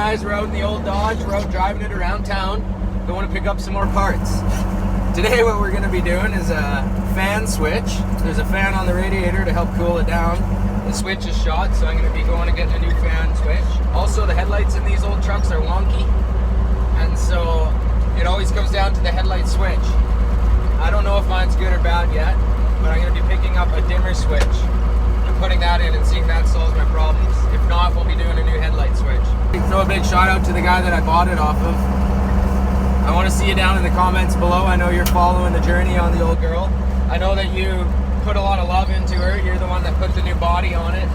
guys, we're out in the old Dodge. We're out driving it around town. Going to pick up some more parts. Today what we're going to be doing is a fan switch. There's a fan on the radiator to help cool it down. The switch is shot, so I'm going to be going and getting a new fan switch. Also, the headlights in these old trucks are wonky, and so it always comes down to the headlight switch. I don't know if mine's good or bad yet, but I'm going to be picking up a dimmer switch and putting that in and seeing if that solves my problems. If not, we'll be doing a new headlight switch. Throw a big shout out to the guy that I bought it off of. I want to see you down in the comments below. I know you're following the journey on the old girl. I know that you put a lot of love into her. You're the one that put the new body on it.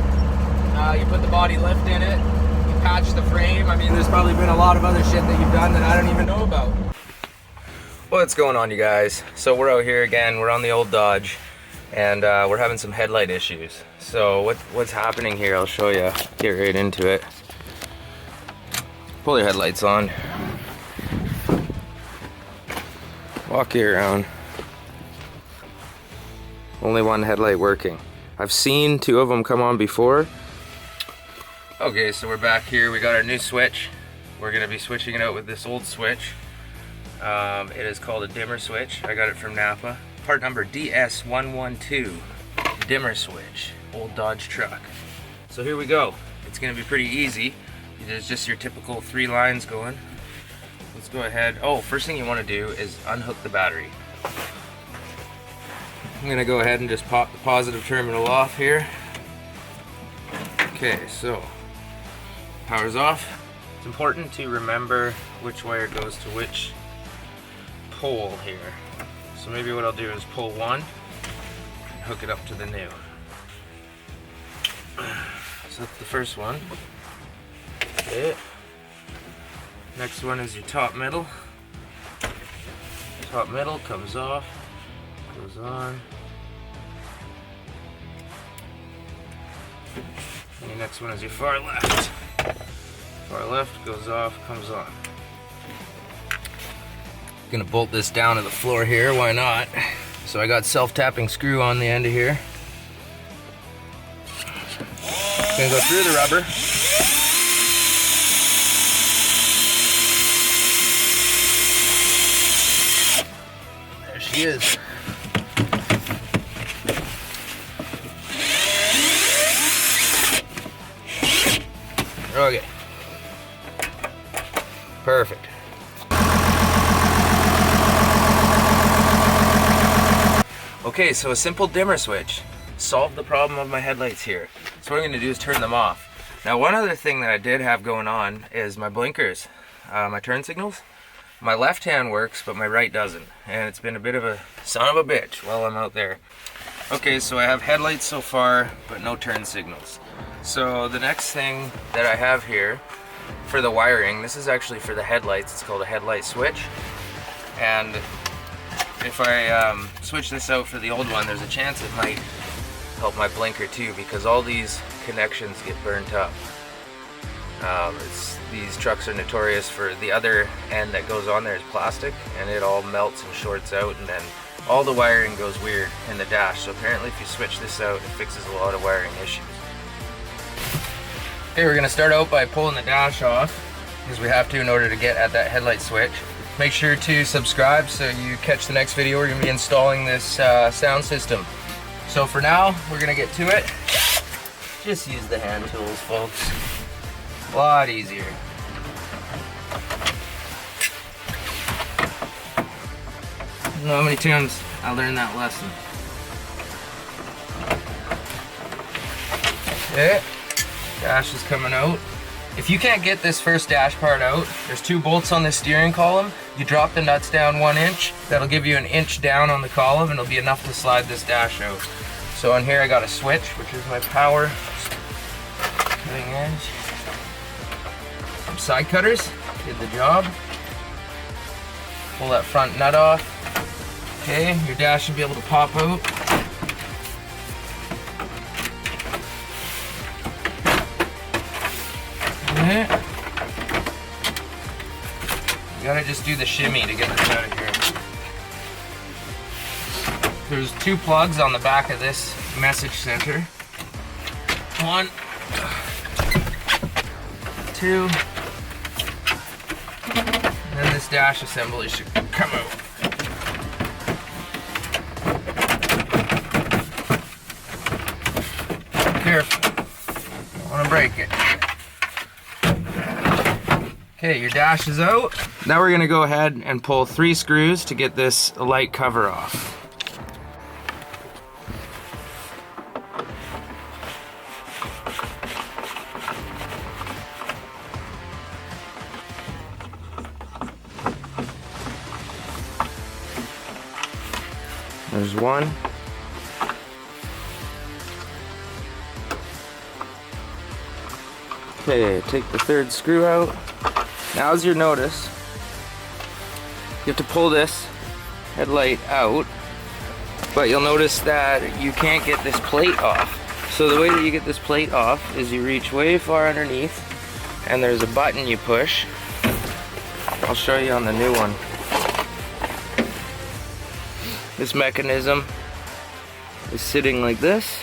You put the body lift in it. You patched the frame. I mean, there's probably been a lot of other shit that you've done that I don't even know about. What's going on, you guys? So we're out here again. We're on the old Dodge, and we're having some headlight issues. So what's happening here? I'll show you. Get right into it. Pull your headlights on. Walk you around. Only one headlight working. I've seen two of them come on before. Okay, so we're back here. We got our new switch. We're gonna be switching it out with this old switch. It is called a dimmer switch. I got it from Napa. Part number DS112. Dimmer switch. Old Dodge truck. So here we go. It's gonna be pretty easy. There's just your typical 3 lines going. Let's go ahead. Oh, first thing you want to do is unhook the battery. I'm gonna go ahead and just pop the positive terminal off here. Okay, so power's off. It's important to remember which wire goes to which pole here. So maybe what I'll do is pull one and hook it up to the new. So that's the first one. Okay. Next one is your top middle. Top middle comes off, goes on. And your next one is your far left. Far left goes off, comes on. Gonna bolt this down to the floor here, why not? So I got self-tapping screw on the end of here. Gonna go through the rubber. There she is. Okay. Perfect. Okay, so a simple dimmer switch solved the problem of my headlights here. So what I'm going to do is turn them off. Now, one other thing that I did have going on is my blinkers, my turn signals. My left hand works, but my right doesn't. And it's been a bit of a son of a bitch while I'm out there. Okay, so I have headlights so far, but no turn signals. So the next thing that I have here for the wiring, this is actually for the headlights. It's called a headlight switch. And if I switch this out for the old one, there's a chance it might help my blinker too, because all these connections get burnt up. These trucks are notorious for the other end that goes on there is plastic, and it all melts and shorts out, and then all the wiring goes weird in the dash. So apparently if you switch this out, it fixes a lot of wiring issues. Okay, we're going to start out by pulling the dash off, because we have to in order to get at that headlight switch. Make sure to subscribe so you catch the next video. We're going to be installing this sound system. So for now, we're going to get to it. Just use the hand tools, folks. A lot easier. I don't know how many times I learned that lesson. Okay, dash is coming out. If you can't get this first dash part out, there's 2 bolts on this steering column. You drop the nuts down 1 inch. That'll give you an inch down on the column, and it'll be enough to slide this dash out. So on here I got a switch, which is my power cutting edge. Some side cutters did the job. Pull that front nut off. Okay, your dash should be able to pop out. Okay. You gotta just do the shimmy to get this out of here. There's 2 plugs on the back of this message center. 1, 2, dash assembly should come out. Careful, don't want to break it. Okay, your dash is out. Now we're gonna go ahead and pull 3 screws to get this light cover off. There's one. Okay, take the 3rd screw out. Now as you notice, you have to pull this headlight out, but you'll notice that you can't get this plate off. So the way that you get this plate off is you reach way far underneath and there's a button you push. I'll show you on the new one. This mechanism is sitting like this.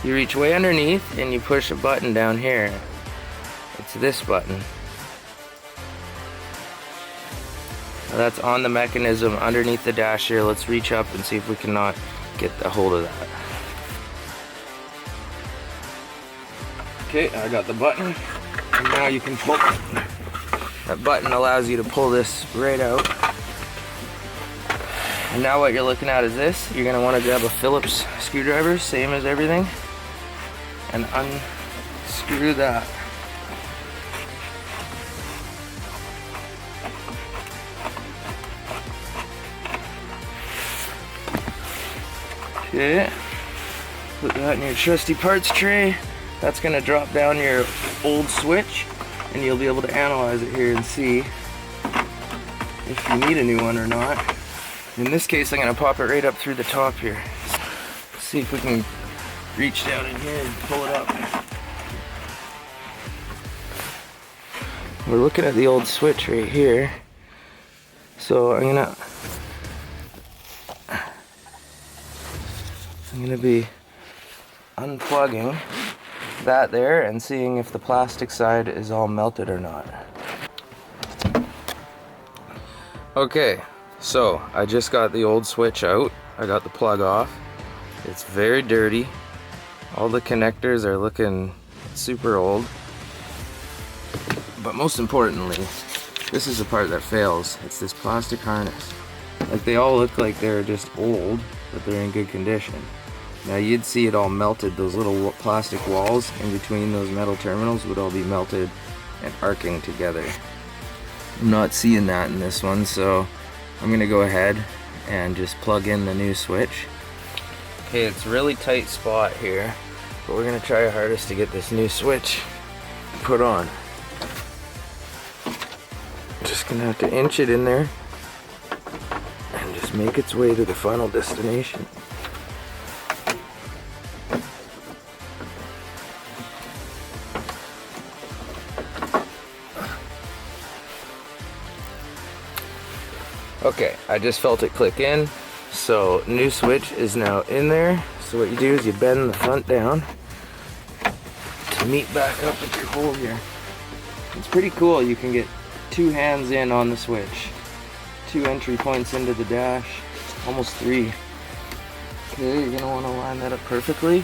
You reach way underneath and you push a button down here. It's this button. Now that's on the mechanism underneath the dash here. Let's reach up and see if we cannot get a hold of that. Okay, I got the button. And now you can pull. That button allows you to pull this right out. And now what you're looking at is this. You're going to want to grab a Phillips screwdriver, same as everything, and unscrew that. Okay, put that in your trusty parts tray. That's going to drop down your old switch, and you'll be able to analyze it here and see if you need a new one or not. In this case, I'm going to pop it right up through the top here. Let's see if we can reach down in here and pull it up. We're looking at the old switch right here. So I'm gonna be unplugging that there and seeing if the plastic side is all melted or not. Okay. So, I just got the old switch out. I got the plug off. It's very dirty. All the connectors are looking super old. But most importantly, this is the part that fails. It's this plastic harness. Like, they all look like they're just old, but they're in good condition. Now you'd see it all melted. Those little plastic walls in between those metal terminals would all be melted and arcing together. I'm not seeing that in this one, so I'm gonna go ahead and just plug in the new switch. Okay, it's a really tight spot here, but we're gonna try our hardest to get this new switch put on. Just gonna have to inch it in there and just make its way to the final destination. Okay, I just felt it click in, so new switch is now in there. So what you do is you bend the front down to meet back up with your hole here. It's pretty cool. You can get 2 hands in on the switch, 2 entry points into the dash, almost 3. Okay, you're gonna want to line that up perfectly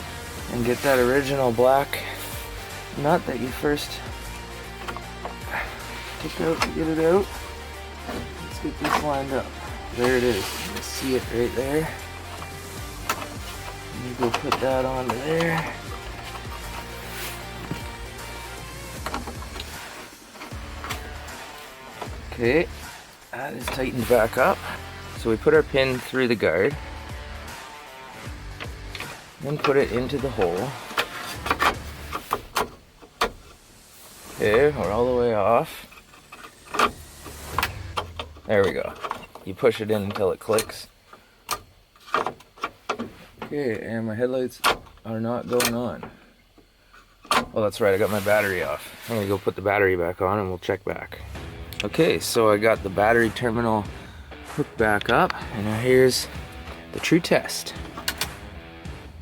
and get that original black nut that you first took out to get it out. Let's get this lined up. There it is. You see it right there. You go put that onto there. Okay, that is tightened back up. So we put our pin through the guard, then put it into the hole. Okay, we're all the way off. There we go. You push it in until it clicks. Okay, and my headlights are not going on. Oh, that's right, I got my battery off. I'm gonna go put the battery back on and we'll check back. Okay, so I got the battery terminal hooked back up, and now here's the true test.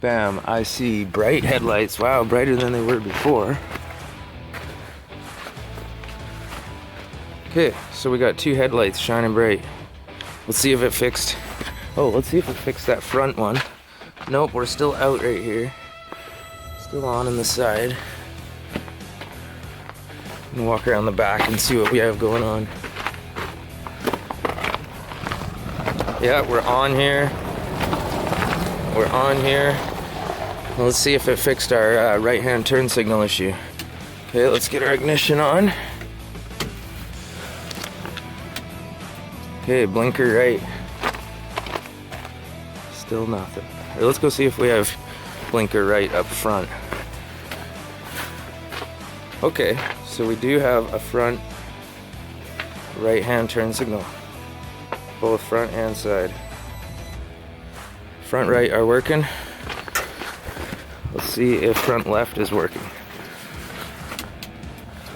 Bam, I see bright headlights. Wow, brighter than they were before. Okay, so we got 2 headlights shining bright. Let's see if it fixed. Oh, let's see if it fixed that front one. Nope, we're still out right here. Still on the side. I'm gonna walk around the back and see what we have going on. Yeah, we're on here. We're on here. Well, let's see if it fixed our right-hand turn signal issue. Okay, let's get our ignition on. Okay, blinker right. Still nothing. All right, let's go see if we have blinker right up front. Okay, so we do have a front right-hand turn signal. Both front and side. Front right are working. Let's see if front left is working.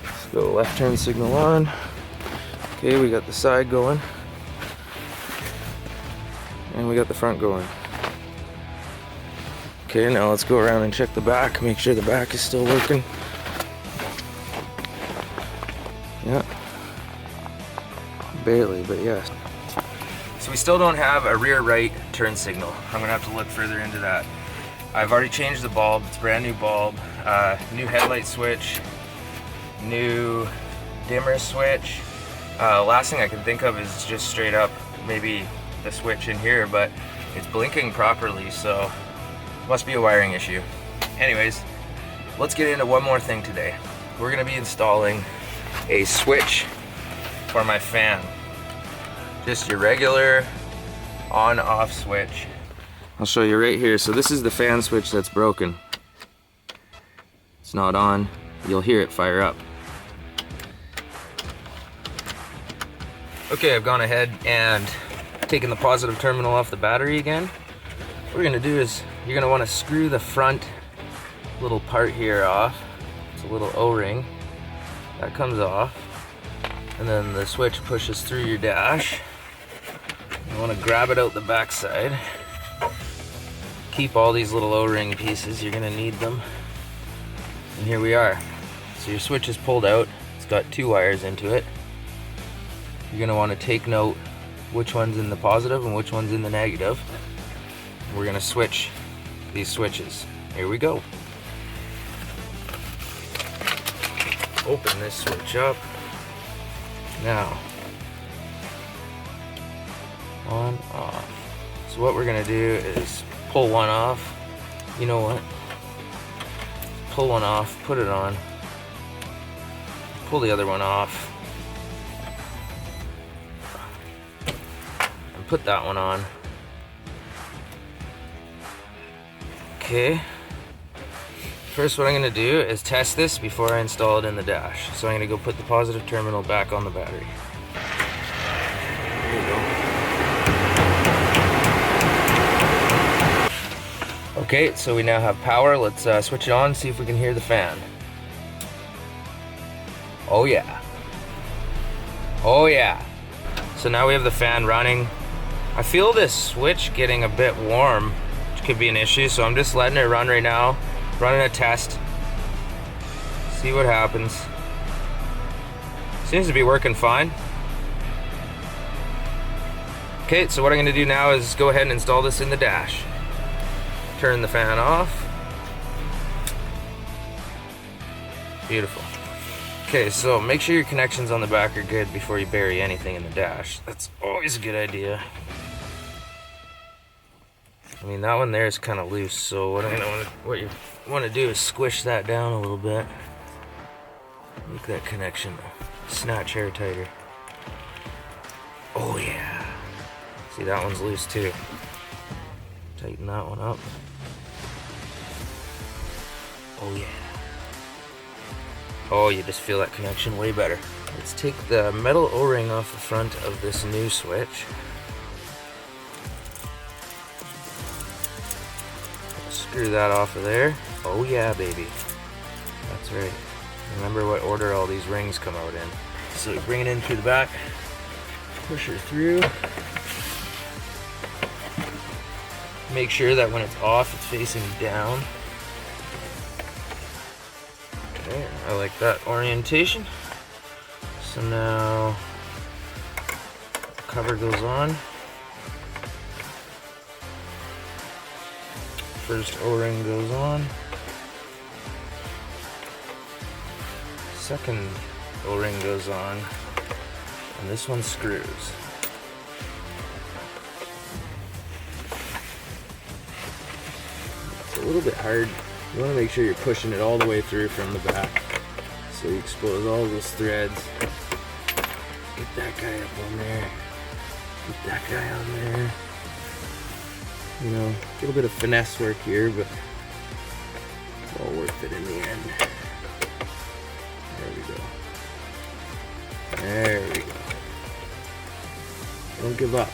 Let's go left turn signal on. Okay, we got the side going. And we got the front going. Okay, now let's go around and check the back, make sure the back is still working. Yeah. Barely, but yes. So we still don't have a rear right turn signal. I'm gonna have to look further into that. I've already changed the bulb, it's a brand new bulb, new headlight switch, new dimmer switch. Last thing I can think of is just straight up maybe the switch in here, but it's blinking properly, so must be a wiring issue. Anyways, let's get into one more thing today. We're gonna be installing a switch for my fan. Just your regular on-off switch. I'll show you right here. So this is the fan switch that's broken. It's not on. You'll hear it fire up. Okay, I've gone ahead and taken the positive terminal off the battery again. What we're gonna do is you're gonna wanna screw the front little part here off. It's a little O-ring. That comes off. And then the switch pushes through your dash. You wanna grab it out the back side. Keep all these little O-ring pieces, you're gonna need them. And here we are. So your switch is pulled out. It's got 2 wires into it. You're gonna wanna take note which one's in the positive and which one's in the negative. We're gonna switch these switches. Here we go. Open this switch up. Now, on, off. So what we're gonna do is pull one off. You know what? Pull one off, put it on. Pull the other one off. And put that one on. Okay. First, what I'm gonna do is test this before I install it in the dash. So I'm gonna go put the positive terminal back on the battery. There you go. Okay, so we now have power. Let's switch it on, see if we can hear the fan. Oh yeah. Oh yeah. So now we have the fan running. I feel this switch getting a bit warm, which could be an issue, so I'm just letting it run right now. Running a test. See what happens. Seems to be working fine. Okay, so what I'm gonna do now is go ahead and install this in the dash. Turn the fan off. Beautiful. Okay, so make sure your connections on the back are good before you bury anything in the dash. That's always a good idea. I mean, that one there is kind of loose, so what you want to do is squish that down a little bit. Make that connection snatch hair tighter. Oh yeah. See, that one's loose too. Tighten that one up. Oh yeah. Oh, you just feel that connection way better. Let's take the metal O-ring off the front of this new switch. Screw that off of there. Oh yeah, baby. That's right. Remember what order all these rings come out in. So you bring it in through the back, push her through. Make sure that when it's off, it's facing down. Okay, I like that orientation. So now the cover goes on. First O-ring goes on. Second O-ring goes on. And this one screws. It's a little bit hard. You want to make sure you're pushing it all the way through from the back. So you expose all those threads. Get that guy up on there. Get that guy on there. You know, a little bit of finesse work here, but it's all worth it in the end. There we go. There we go. Don't give up.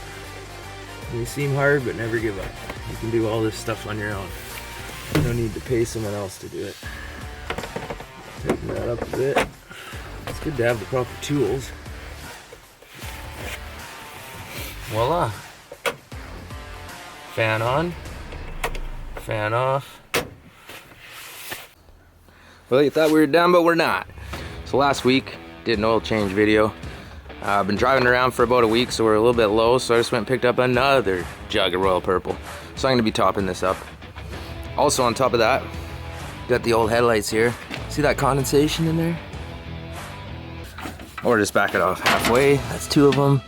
It may seem hard, but never give up. You can do all this stuff on your own. You don't need to pay someone else to do it. Tighten that up a bit. It's good to have the proper tools. Voila. Fan on, fan off. Well, you thought we were done, but we're not. So last week, did an oil change video. I've been driving around for about a week, so we're a little bit low, so I just went and picked up another jug of Royal Purple. So I'm gonna be topping this up. Also on top of that, got the old headlights here. See that condensation in there? Or just back it off halfway. That's two of them.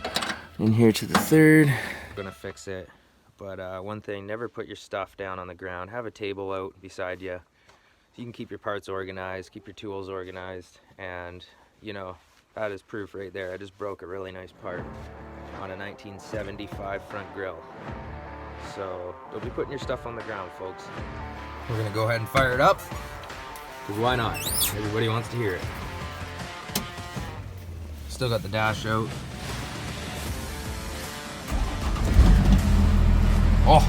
In here to the third. I'm gonna fix it. But one thing, never put your stuff down on the ground. Have a table out beside you so you can keep your parts organized, keep your tools organized, and you know, that is proof right there. I just broke a really nice part on a 1975 front grille. So don't be putting your stuff on the ground, folks. We're gonna go ahead and fire it up, because why not? Everybody wants to hear it. Still got the dash out. Oh,